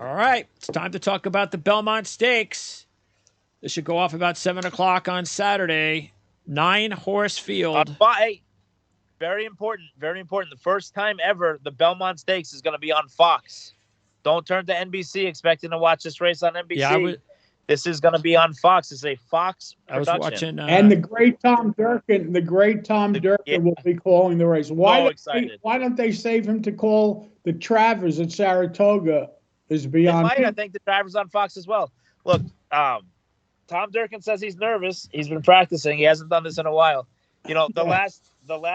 All right, it's time to talk about the Belmont Stakes. This should go off about 7 o'clock on Saturday. 9-horse field. Very important, very important. The first time ever the Belmont Stakes is going to be on Fox. Don't turn to NBC expecting to watch this race on NBC. Yeah, this is going to be on Fox. It's a Fox production. I was watching, and the great Tom Durkin, will be calling the race. Why don't they save him to call the Travers at Saratoga? Is beyond. I think the Travers on Fox as well. Look, Tom Durkin says he's nervous. He's been practicing. He hasn't done this in a while. You know, the last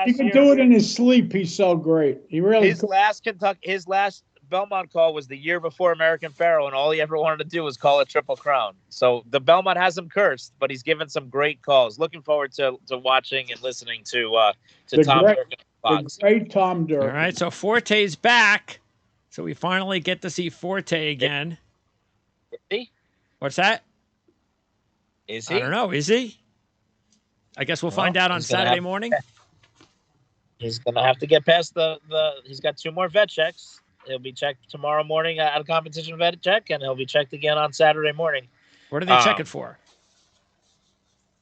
he can do it in his sleep. He's so great. He really his last Belmont call was the year before American Pharoah, and all he ever wanted to do was call a Triple Crown. So the Belmont has him cursed, but he's given some great calls. Looking forward to watching and listening to Tom Durkin. The great Tom Durkin. All right, so Forte's back. So we finally get to see Forte again. Is he? What's that? Is he? I don't know. Is he? I guess we'll find out on Saturday morning. He's going to have to get past he's got 2 more vet checks. He'll be checked tomorrow morning at a competition vet check, and he'll be checked again on Saturday morning. What are they checking for?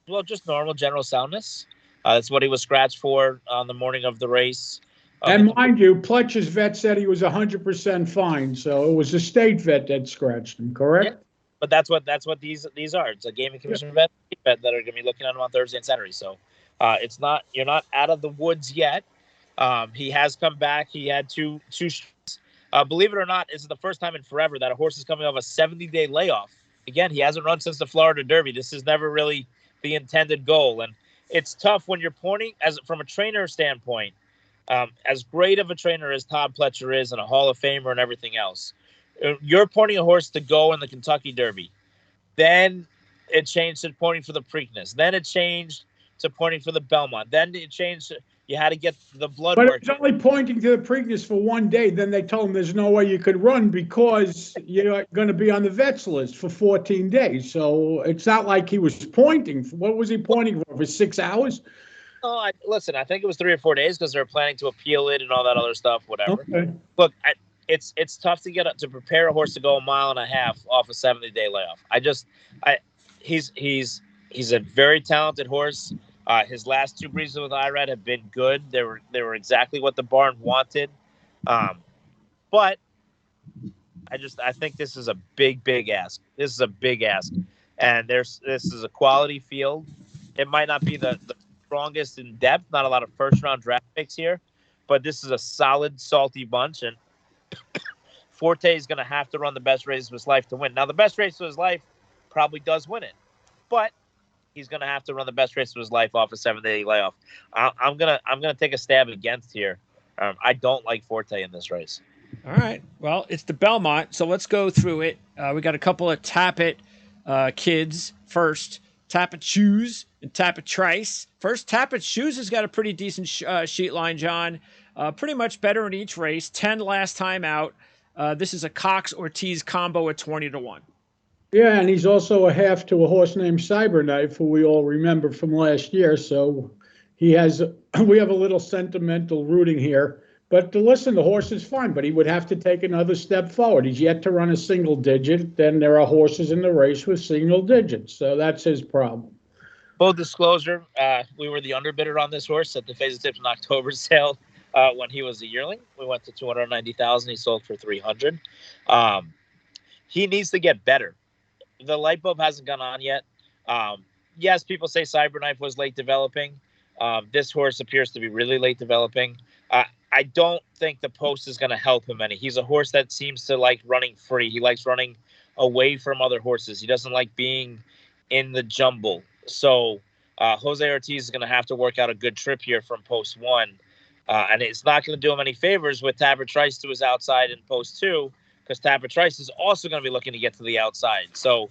Well, just normal general soundness. That's what he was scratched for on the morning of the race. And mind you, Pletcher's vet said he was 100% fine, so it was a state vet that scratched him, correct? Yeah. But that's what these are. It's a gaming commission vet that are going to be looking at him on Thursday and Saturday. So you're not out of the woods yet. He has come back. He had two believe it or not, this is the first time in forever that a horse is coming off a 70-day layoff. Again, he hasn't run since the Florida Derby. This is never really the intended goal. And it's tough when you're pointing from a trainer standpoint, as great of a trainer as Todd Pletcher is and a Hall of Famer and everything else. You're pointing a horse to go in the Kentucky Derby. Then it changed to pointing for the Preakness. Then it changed to pointing for the Belmont. Then it changed to you had to get the blood work. But it was only pointing to the Preakness for one day. Then they told him there's no way you could run because you're going to be on the vets list for 14 days. So it's not like he was pointing. What was he pointing for 6 hours? Oh, listen, I think it was 3 or 4 days because they're planning to appeal it and all that other stuff, whatever. Okay. Look, it's tough to prepare a horse to go 1.5 miles off a 70-day layoff. He's a very talented horse. His last 2 breeds with IRAD have been good. They were exactly what the barn wanted. But I think this is a big ask. This is a big ask. And this is a quality field. It might not be the strongest in depth, not a lot of first-round draft picks here, but this is a solid, salty bunch. And Forte is going to have to run the best race of his life to win. Now, the best race of his life probably does win it, but he's going to have to run the best race of his life off a 7-day layoff. I'm gonna take a stab against here. I don't like Forte in this race. All right. Well, it's the Belmont, so let's go through it. We got a couple of Tappet kids first. Tappet Shoes and Tappet Trice. First, Tappet Shoes has got a pretty decent sheet line, John. Pretty much better in each race. 10 last time out. This is a Cox-Ortiz combo at 20-1. Yeah, and he's also a half to a horse named Cyberknife, who we all remember from last year. So we have a little sentimental rooting here. But listen, the horse is fine, but he would have to take another step forward. He's yet to run a single digit. Then there are horses in the race with single digits. So that's his problem. Full disclosure, we were the underbidder on this horse at the Phase of Tips in October sale when he was a yearling. We went to $290,000. He sold for $300,000. He needs to get better. The light bulb hasn't gone on yet. Yes, people say Cyberknife was late developing. This horse appears to be really late developing. I don't think the post is going to help him any. He's a horse that seems to like running free. He likes running away from other horses. He doesn't like being in the jumble. So Jose Ortiz is going to have to work out a good trip here from post 1. And it's not going to do him any favors with Tappet Trice to his outside in post 2, because Tappet Trice is also going to be looking to get to the outside. So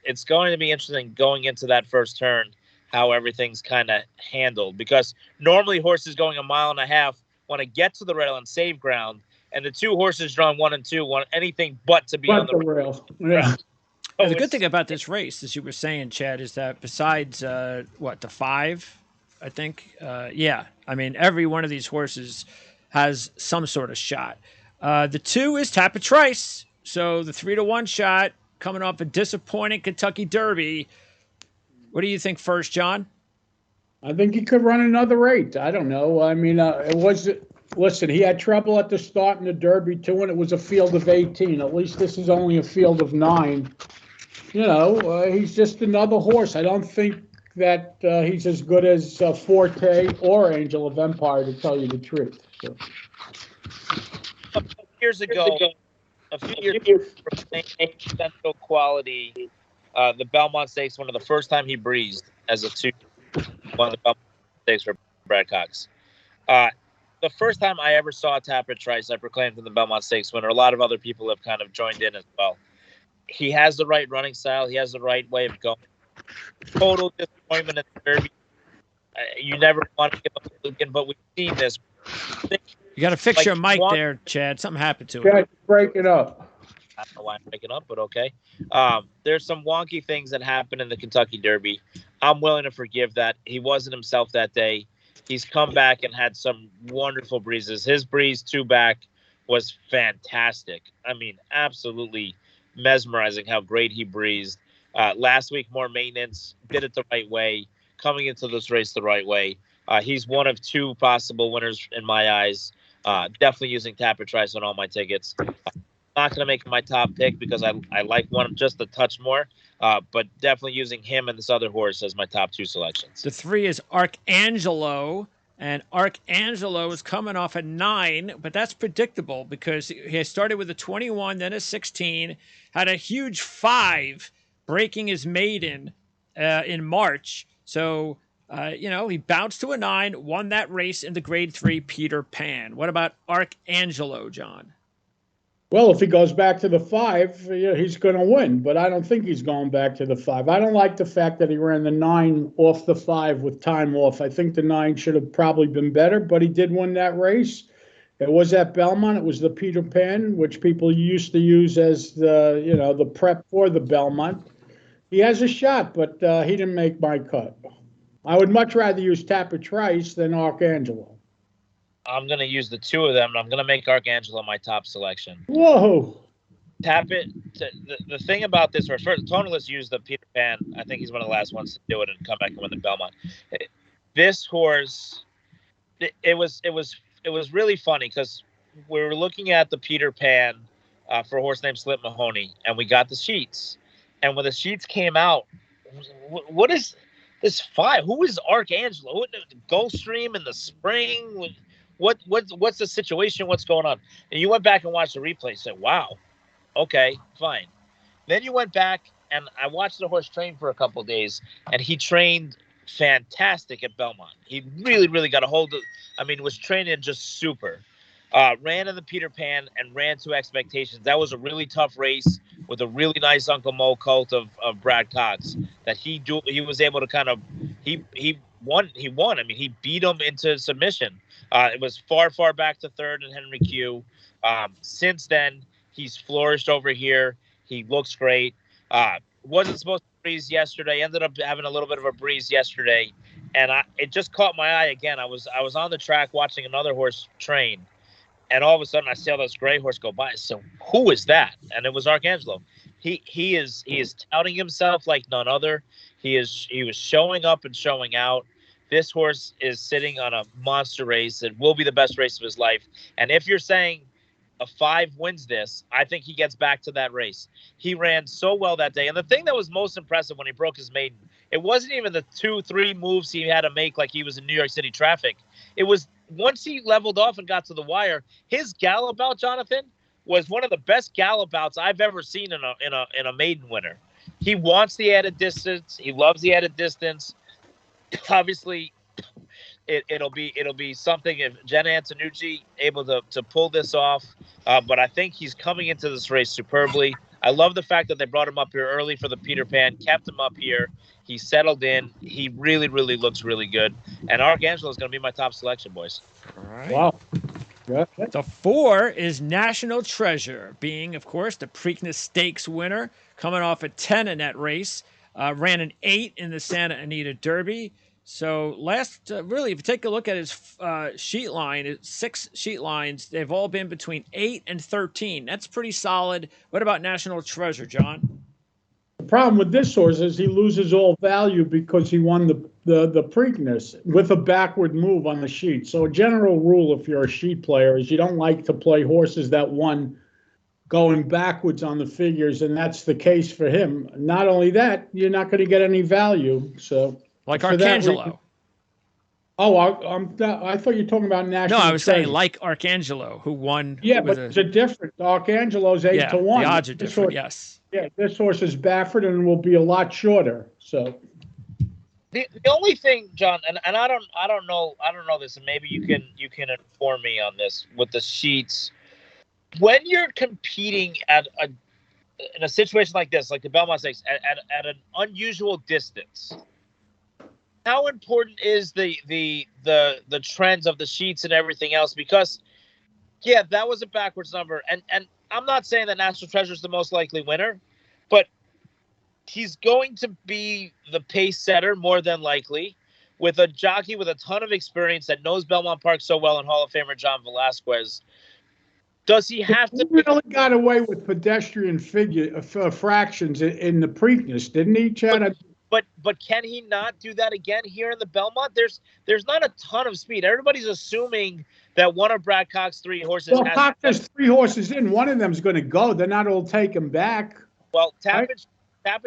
it's going to be interesting going into that first turn, how everything's kind of handled. Because normally horses going 1.5 miles want to get to the rail and save ground, and the 2 horses drawn 1 and 2 want anything but to be on the rail. Yeah. So the good thing about this race, as you were saying, Chad, is that besides the 5, I think, I mean, every one of these horses has some sort of shot. The 2 is Tappet Trice, So the 3-1 shot coming off a disappointing Kentucky Derby. What do you think first, John? I think he could run another 8. I don't know. I mean, listen, he had trouble at the start in the Derby too, and it was a field of 18. At least this is only a field of 9. He's just another horse. I don't think that he's as good as Forte or Angel of Empire, to tell you the truth. So. A few years ago, central quality, the Belmont Stakes, one of the first time he breezed as a 2, won the Belmont Stakes for Brad Cox. The first time I ever saw Tapper Trice, I proclaimed him the Belmont Stakes winner. A lot of other people have kind of joined in as well. He has the right running style. He has the right way of going. Total disappointment in the Derby. You never want to give up Lucan, but we've seen this. You got to fix your mic there, Chad. Something happened to it. Yeah, break it up. I don't know why I'm breaking up, but okay. There's some wonky things that happened in the Kentucky Derby. I'm willing to forgive that. He wasn't himself that day. He's come back and had some wonderful breezes. His breeze 2 back was fantastic. I mean, absolutely mesmerizing how great he breezed. Last week, more maintenance, did it the right way, coming into this race the right way. He's one of 2 possible winners in my eyes. Definitely using Tapper Trice on all my tickets. Not going to make my top pick because I like one just a touch more, but definitely using him and this other horse as my top 2 selections. The 3 is Arcangelo, and Arcangelo is coming off a 9, but that's predictable because he started with a 21, then a 16, had a huge 5, breaking his maiden in March. So, he bounced to a 9, won that race in the Grade 3 Peter Pan. What about Arcangelo, John? Well, if he goes back to the 5, he's going to win, but I don't think he's going back to the 5. I don't like the fact that he ran the 9 off the 5 with time off. I think the 9 should have probably been better, but he did win that race. It was at Belmont. It was the Peter Pan, which people used to use as the prep for the Belmont. He has a shot, but he didn't make my cut. I would much rather use Tapper Trice than Arcangelo. I'm going to use the 2 of them, and I'm going to make Arcangelo my top selection. Whoa. Tapper, the thing about this, first, Tonalist used the Peter Pan. I think he's one of the last ones to do it and come back and win the Belmont. This horse, it was really funny because we were looking at the Peter Pan for a horse named Slip Mahoney, and we got the sheets. And when the sheets came out, what is this 5? Who is Arcangelo? Gulfstream in the spring? What's the situation? What's going on? And you went back and watched the replay and said, wow, okay, fine. Then you went back and I watched the horse train for a couple of days, and he trained fantastic at Belmont. He really, really got a hold of, was training just super. Ran in the Peter Pan and ran to expectations. That was a really tough race with a really nice Uncle Mo colt of Brad Cox that he was able to kind of, he won. He beat him into submission. It was far back to 3rd in Henry Q. Since then, he's flourished over here. He looks great. Wasn't supposed to breeze yesterday. Ended up having a little bit of a breeze yesterday, and it just caught my eye again. I was on the track watching another horse train, and all of a sudden I saw this gray horse go by. So who is that? And it was Arcangelo. He is touting himself like none other. He was showing up and showing out. This horse is sitting on a monster race. It will be the best race of his life. And if you're saying a 5 wins this, I think he gets back to that race. He ran so well that day. And the thing that was most impressive when he broke his maiden, it wasn't even the 2-3 moves he had to make like he was in New York City traffic. It was once he leveled off and got to the wire, his gallop out, Jonathan, was one of the best gallop outs I've ever seen in a maiden winner. He wants the added distance. He loves the added distance. Obviously, it'll be something if Jen Antonucci able to pull this off. But I think he's coming into this race superbly. I love the fact that they brought him up here early for the Peter Pan, kept him up here. He settled in. He really, really looks really good. And Arcangelo is going to be my top selection, boys. All right. Wow. Yeah. The 4 is National Treasure, being, of course, the Preakness Stakes winner, coming off a 10 in that race. Ran an 8 in the Santa Anita Derby. So really, if you take a look at his sheet line, it's 6 sheet lines. They've all been between 8 and 13. That's pretty solid. What about National Treasure, John? The problem with this horse is he loses all value because he won the Preakness with a backward move on the sheet. So a general rule, if you're a sheet player, is you don't like to play horses that won going backwards on the figures, and that's the case for him. Not only that, you're not going to get any value. So like for that Arcangelo. reason, I thought you were talking about National No, I was Treasure. saying like Arcangelo, who won. Yeah, but it's a different. Arcangelo's 8 to 1. The odds are This different. horse, Yes. yeah, this horse is Baffert and will be a lot shorter. So The only thing, John, and I don't know this, and maybe you can inform me on this with the sheets. When you're competing in a situation like this, like the Belmont Stakes, at an unusual distance, how important is the trends of the sheets and everything else? Because yeah, that was a backwards number, and I'm not saying that National Treasure is the most likely winner, but he's going to be the pace setter more than likely, with a jockey with a ton of experience that knows Belmont Park so well, and Hall of Famer John Velasquez. Does he have to? He really got away with pedestrian fractions in the Preakness, didn't he, Chad? But can he not do that again here in the Belmont? There's not a ton of speed. Everybody's assuming that one of Brad Cox's 3 horses. Well, Cox has 3 horses in. One of them's going to go. They're not all taking back. Well, Tapit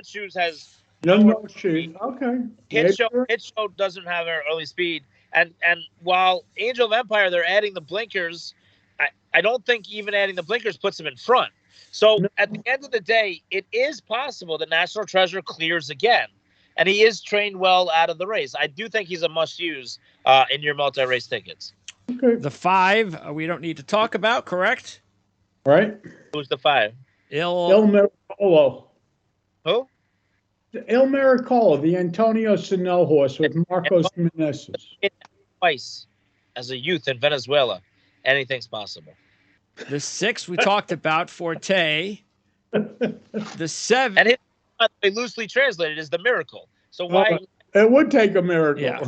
Shoes has no speed. Okay. Hit Show doesn't have an early speed, and while Angel of Empire, they're adding the blinkers. I don't think even adding the blinkers puts him in front. So at the end of the day, it is possible that National Treasure clears again. And he is trained well out of the race. I do think he's a must-use in your multi-race tickets. Okay. The 5 we don't need to talk about, correct? Right. Who's the 5? Il Miracolo. Who? Il Miracolo, the Antonio Sano horse with Marcos Meneses. Twice as a youth in Venezuela. Anything's possible. The 6 we talked about, Forte. The 7. And loosely translated is the miracle. So why? It would take a miracle. Yeah.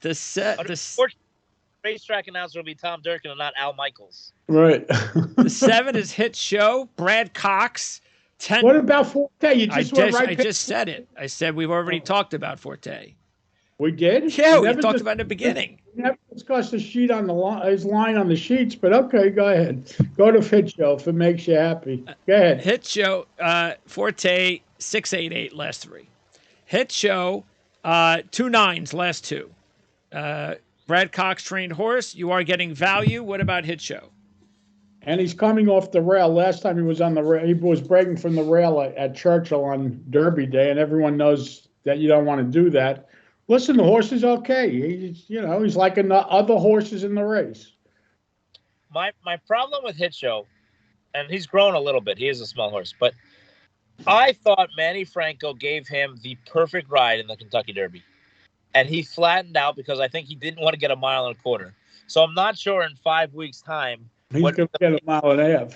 The racetrack announcer will be Tom Durkin and not Al Michaels. Right. The 7 is Hit Show. Brad Cox. 10. What about Forte? You just went right. I just said it. I said we've already talked about Forte. We did. Yeah, we talked about it in the beginning. We never discussed the sheet on his line on the sheets, but okay, go ahead. Go to Hit Show if it makes you happy. Go ahead. Hit Show. Forte 688 last 3. Hit Show 2 9s last 2. Brad Cox trained horse. You are getting value. What about Hit Show? And he's coming off the rail. Last time he was on the rail, he was breaking from the rail at Churchill on Derby Day, and everyone knows that you don't want to do that. Listen, the horse is okay. He's like other horses in the race. My problem with Hit Show, and he's grown a little bit. He is a small horse, but I thought Manny Franco gave him the perfect ride in the Kentucky Derby, and he flattened out because I think he didn't want to get 1.25 miles. So I'm not sure in 5 weeks' time he's going to get 1.5 miles.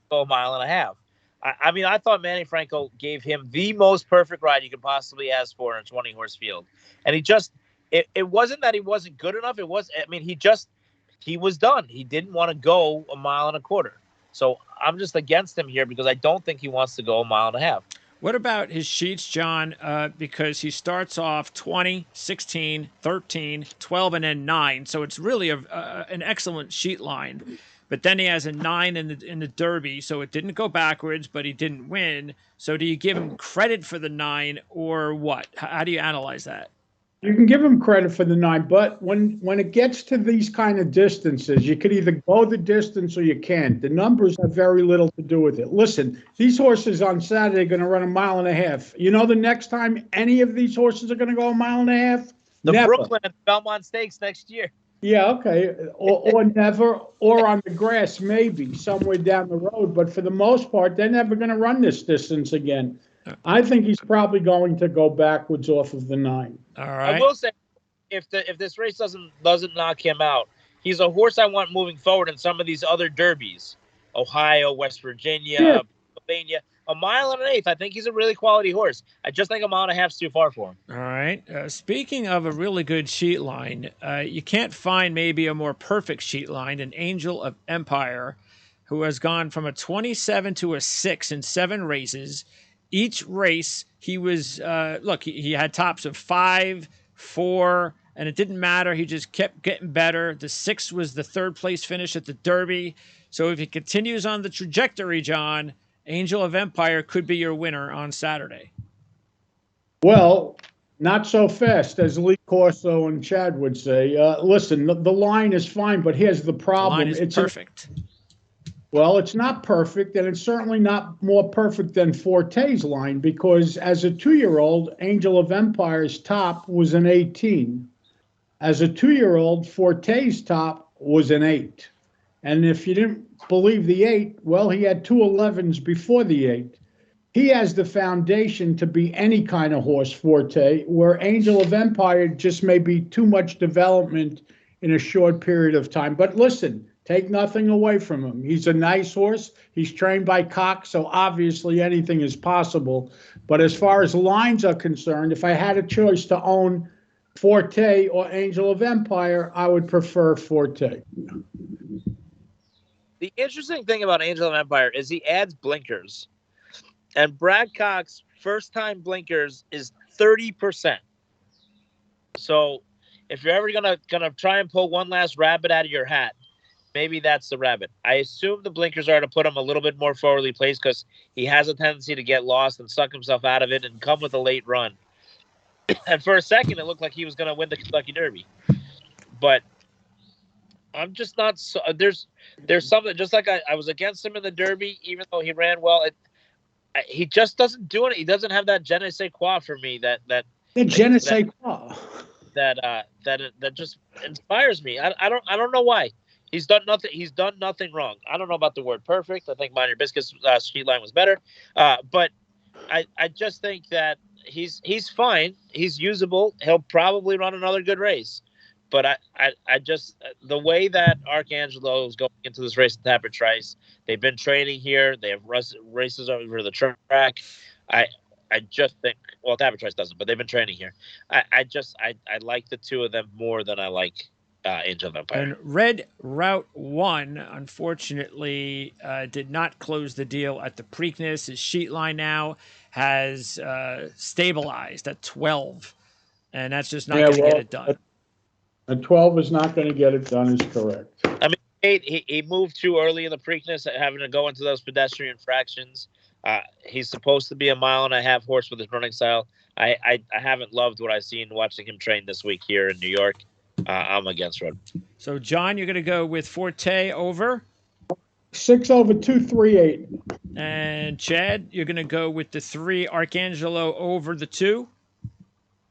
Go 1.5 miles. I mean, I thought Manny Franco gave him the most perfect ride you could possibly ask for in a 20-horse field. And it wasn't that he wasn't good enough. He was done. He didn't want to go 1.25 miles. So I'm just against him here because I don't think he wants to go 1.5 miles. What about his sheets, John? Because he starts off 20, 16, 13, 12, and then 9. So it's really an excellent sheet line. But then he has a 9 in the Derby, so it didn't go backwards, but he didn't win. So do you give him credit for the 9 or what? How do you analyze that? You can give him credit for the 9, but when it gets to these kind of distances, you could either go the distance or you can't. The numbers have very little to do with it. Listen, these horses on Saturday are going to run 1.5 miles. You know the next time any of these horses are going to go 1.5 miles? The Brooklyn and Belmont Stakes next year. Yeah, okay. Or never, or on the grass, maybe, somewhere down the road. But for the most part, they're never going to run this distance again. I think he's probably going to go backwards off of the 9. All right. I will say, if this race doesn't knock him out, he's a horse I want moving forward in some of these other derbies. Ohio, West Virginia, Pennsylvania. a mile and an eighth. I think he's a really quality horse. I just think a mile and a half is too far for him. All right. Speaking of a really good sheet line, you can't find maybe a more perfect sheet line than Angel of Empire, who has gone from a 27 to a 6 in 7 races. Each race, he was, he had tops of 5, 4, and it didn't matter. He just kept getting better. The 6 was the 3rd place finish at the Derby. So if he continues on the trajectory, John, Angel of Empire could be your winner on Saturday. Well, not so fast, as Lee Corso and Chad would say. Listen, the line is fine, but here's the problem. The line is it's perfect. Well, it's not perfect, and it's certainly not more perfect than Forte's line, because as a 2-year-old, Angel of Empire's top was an 18. As a 2-year-old, Forte's top was an 8. And if you didn't believe the 8, well, he had 2 11s before the 8. He has the foundation to be any kind of horse, Forte, where Angel of Empire just may be too much development in a short period of time. But listen, take nothing away from him. He's a nice horse. He's trained by Cox, so obviously anything is possible. But as far as lines are concerned, if I had a choice to own Forte or Angel of Empire, I would prefer Forte. The interesting thing about Angel of Empire is he adds blinkers. And Brad Cox's first-time blinkers is 30%. So if you're ever gonna try and pull one last rabbit out of your hat, maybe that's the rabbit. I assume the blinkers are to put him a little bit more forwardly placed because he has a tendency to get lost and suck himself out of it and come with a late run. And for a second, it looked like he was going to win the Kentucky Derby. But I'm just not so. There's something, just like I was against him in the Derby, even though he ran well. He just doesn't do it. He doesn't have that je ne sais quoi for me. That je ne sais quoi. That just inspires me. I don't know why. He's done nothing. He's done nothing wrong. I don't know about the word perfect. I think Minor Biscuit's sheet line was better. But I just think that he's fine. He's usable. He'll probably run another good race. But I just, the way that Arcangelo is going into this race at Tapper Trice, they've been training here. They have races over the track. I just think, well, Tapper Trice doesn't, but they've been training here. I like the two of them more than I like Angel of Empire. And Red Route 1, unfortunately, did not close the deal at the Preakness. His sheet line now has stabilized at 12, and that's just not going to get it done. A 12 is not going to get it done, is correct. I mean, he moved too early in the Preakness, having to go into those pedestrian fractions. He's supposed to be a 1.5 mile horse with his running style. I haven't loved what I've seen watching him train this week here in New York. I'm against Red. So, John, you're going to go with Forte over? 6 over 238. And Chad, you're going to go with the 3 Arcangelo over the 2?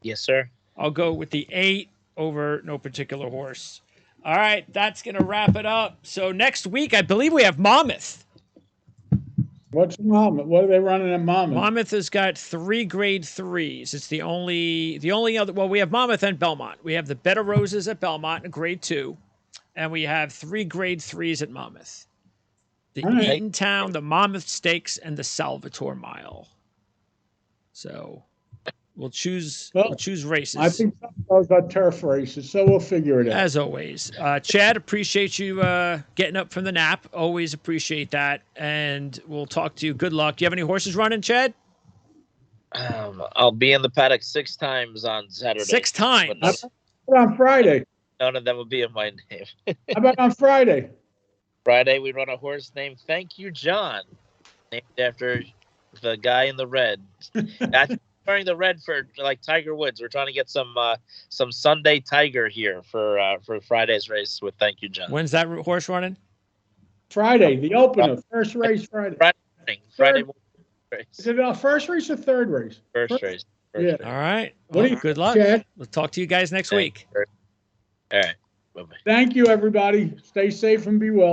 Yes, sir. I'll go with the 8 over no particular horse. All right, that's going to wrap it up. So next week, I believe we have Monmouth. What's Monmouth? What are they running at Monmouth? Monmouth has got 3 grade 3s. It's the only other. Well, we have Monmouth and Belmont. We have the Bed of Roses at Belmont in grade 2, and we have 3 grade 3s at Monmouth. The Eatontown, the Monmouth Stakes, and the Salvatore Mile. So we'll choose races. I think some of those are turf races, so we'll figure it out. As always. Chad, appreciate you getting up from the nap. Always appreciate that. And we'll talk to you. Good luck. Do you have any horses running, Chad? I'll be in the paddock 6 times on Saturday. 6 times? How about on Friday? None of them will be in my name. How about on Friday? Friday, we run a horse named Thank You, John, named after the guy in the red. I'm wearing the red for like Tiger Woods. We're trying to get some Sunday Tiger here for Friday's race with Thank You, John. When's that horse running? Friday, the opener, first race Friday. Friday morning race. Is it our first race or third race? First race. Yeah. All right. Well, good luck. Chad? We'll talk to you guys next week. All right. Bye-bye. Thank you, everybody. Stay safe and be well.